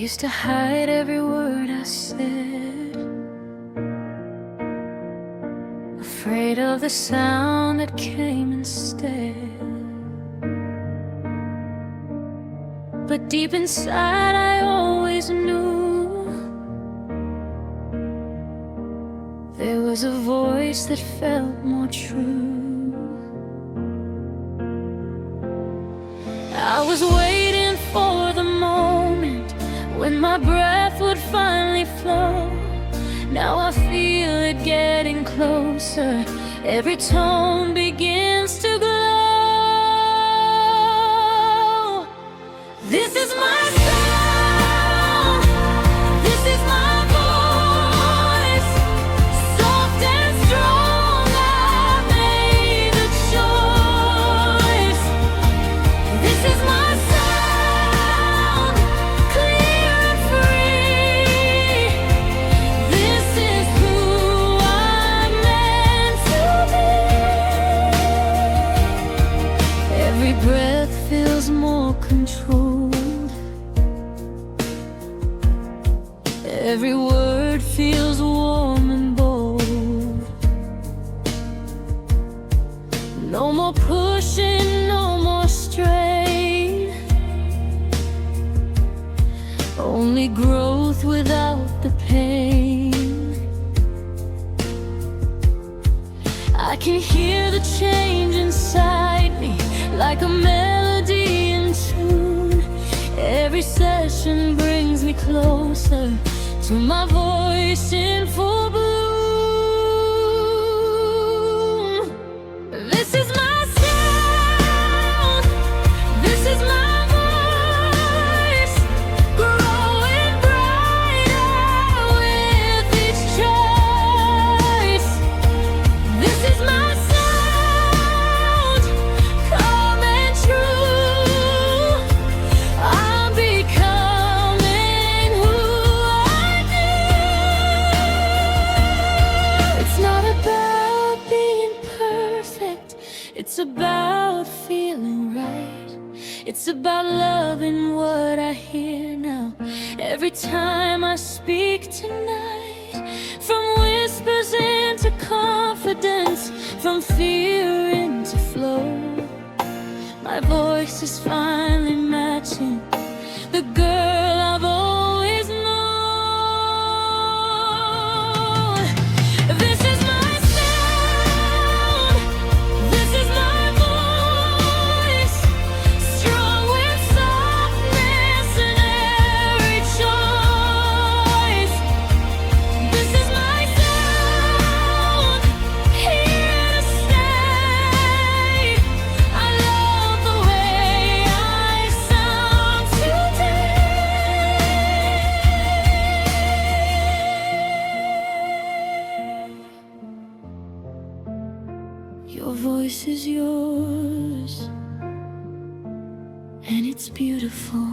used to hide every word I said, afraid of the sound that came instead. But deep inside I always knew there was a voice that felt more true. I was waiting for the moment when my breath would finally flow. Now I feel it getting closer. Every tone begins to glow. This is my sound. This is my voice. Soft and strong, I made the choice. This is my sound, clear and free. This is who I'm meant to be. Every breath feels more controlled. Every word feels warm and bold. No more pushing, no more strain. Only growth without the pain. I can hear the change inside me, like a melody in tune. Every session brings me closer to my voice in full bloom. This is my sound. This is my voice, growing brighter with each choice. This is my sound, calm and true. I'm becoming who I knew. It's not about being perfect, it's about feeling right. It's about loving what I hear now, every time I speak tonight. From whispers into confidence, from fear into flow. My voice is finally matching the girl I've always known. This is my sound. This is my voice, strong with softness in every choice. This is my sound, here to stay. I love the way I sound today. Your voice is yours, and it's beautiful.